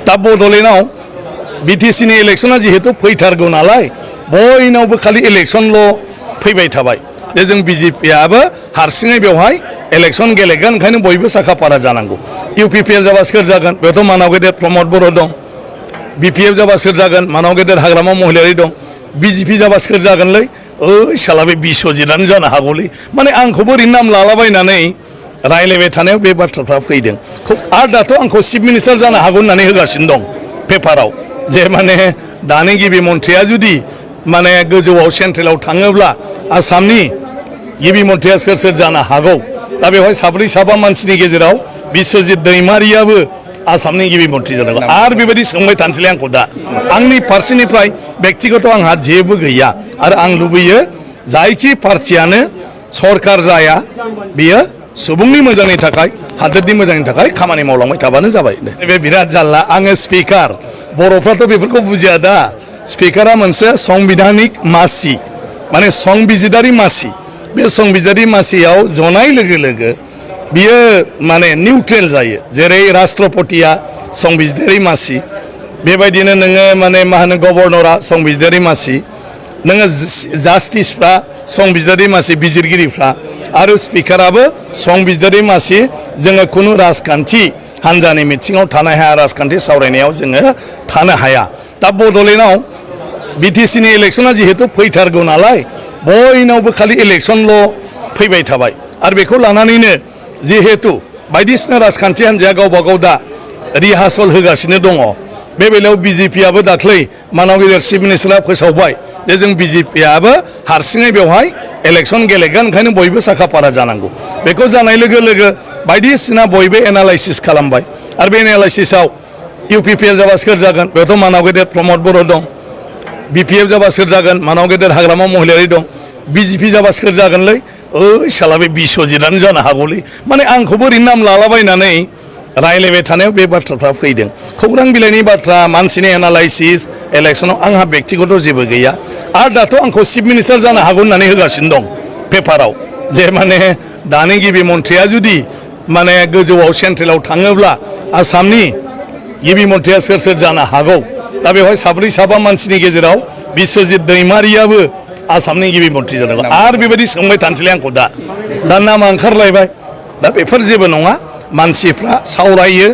दा बड'लेण्डआव BTC नि इलेक्शना जिहेतु फैथारगौ नालाय बयनावबो खालि इलेक्शनल' फैबाय थाबाय जे जों BJPआबो हारसिङै बेवहाय इलेक्शन गेलेगोन ओंखायनो बयबो साखाफारा जानांगौ UPPL जाबा सोर जागोन बेथ' मानाव गेदेर प्रमद बर' दं BPF जाबा सोर जागोन मानाव गेदेर हाग्रामा महिलारि दं BJP जाबा सोर जागोनलै साला बे बिस्वजितआनो जानो हागौलै माने आंखौबो ओरैनो नाम लालाबायनानै रायलायबाय थानायाव बे बाथ्राफ्रा फैदों आरो दाथ' आंखौ चिफ मिनिस्टार जानो हागौ होननानै होगासिनो दं पेपाराव जे माने दानि गिबि मन्थ्रिया जुदि माने गोजौआव सेन्ट्रेलाव थाङोब्ला आसामनि गिबि मन्थ्रिया सोर सोर जानो हागौ दा बेवहाय साब्रै साबा मानसिनि गेजेराव बिस्वजित दैमारियाबो आसामनि गिबि मन्थ्रि जानांगौ आरो बेबायदि सोंबाय थानोसैलाय आंखौ दा आंनि फारसेनिफ्राय बेक्तिगत आंहा जेबो गैया आरो आं लुबैयो जायखि पार्टियानो सरकार जाया बियो सुबुंनि मोजांनि थाखाय हादोरनि मोजांनि थाखाय खामानि मावलांबाय थाबानो जाबाय बे बिराद जाल्ला आङो स्पिकार बर'फ्राथ' बेफोरखौ बुजिया दा स्पिकारा मोनसे संबिधानिक मासि माने संबिजिदारि मासि बे संबिजिदारि मासियाव जनाय लोगो लोगो बियो माने निउट्रेल जायो जेरै राष्ट्रपतिया संबिजिदारि मासि बेबायदिनो नोङो माने मा होनो गभर्नरा संबिजिदारि मासि नोङो जास्टिसफ्रा संबिजिदारि मासि बिजिरगिरिफ्रा आरो स्पिकाराबो संबिजिदारि मासि जोङो खुनु राजखान्थि हान्जानि मिथिङाव थानो हाया राजखान्थि सावरायनायाव जोङो थानो हाया दा बड'लेण्डआव BTC नि इलेक्शना जिहेतु फैथारगौ नालाय बयनावबो खालि इलेक्शनल' फैबाय थाबाय आरो बेखौ लानानैनो जिहेतु बायदिसिना राजखान्थि हान्जाया गावबा गाव दा रिहार्सल होगासिनो दङ बे बेलायाव BJPआबो दाख्लै मानाव गेदेर चिफ मिनिस्टारा फोसावबाय जे जों BJPआबो हारसिङै बेवहाय इलेक्शन गेलेगोन ओंखायनो बयबो साखाफारा जानांगौ बेखौ जानाय लोगो लोगो बायदिसिना बयबो एनालाइसिस खालामबाय आरो बे एनालाइसिसआव UPPL जाबा सोर जागोन बेथ' मानाव गेदेर प्रमद बर' दं BPF जाबा सोर जागोन मानाव गेदेर हाग्रामा महिलारि दं BJP जाबा सोर जागोनलै साला बे बिस्वजितआनो जानो हागौलै माने आंखौबो ओरैनो नाम लालाबायनानै रायलायबाय थानायाव बे बाथ्राफ्रा फैदों खौरां बिलाइनि बाथ्रा मानसिनि एनालाइसिस इलेक्शनाव आंहा बेक्तिगत जेबो गैया आरो दाथ' आंखौ चिफ मिनिस्टार जानो हागौ होननानै होगासिनो दं पेपाराव जे माने दानि गिबि मन्थ्रिया जुदि माने गोजौआव सेन्ट्रेलाव थाङोब्ला आसामनि गिबि मन्थ्रिया सोर सोर जानो हागौ दा बेवहाय साब्रै साबा मानसिनि गेजेराव बिस्वजित दैमारियाबो आसामनि गिबि मन्थ्रि जानांगौ आरो बेबायदि सोंबाय थानोसैलाय आंखौ दा नामा ओंखारलायबाय दा बेफोर जेबो नङा मानसिफ्रा सावरायो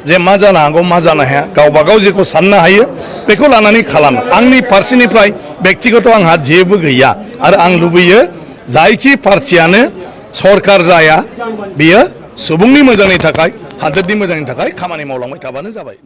जे मा जानो हागौ मा जानो हाया गावबा गाव जेखौ साननो हायो बेखौ लानानै खालामो आंनि फारसेनिफ्राय बेक्तिगत आंहा जेबो गैया आरो आं लुबैयो जायखि पार्टियानो सरकार जाया बियो सुबुंनि मोजांनि थाखाय हादोरनि मोजांनि थाखाय खामानि मावलांबाय थाबानो जाबाय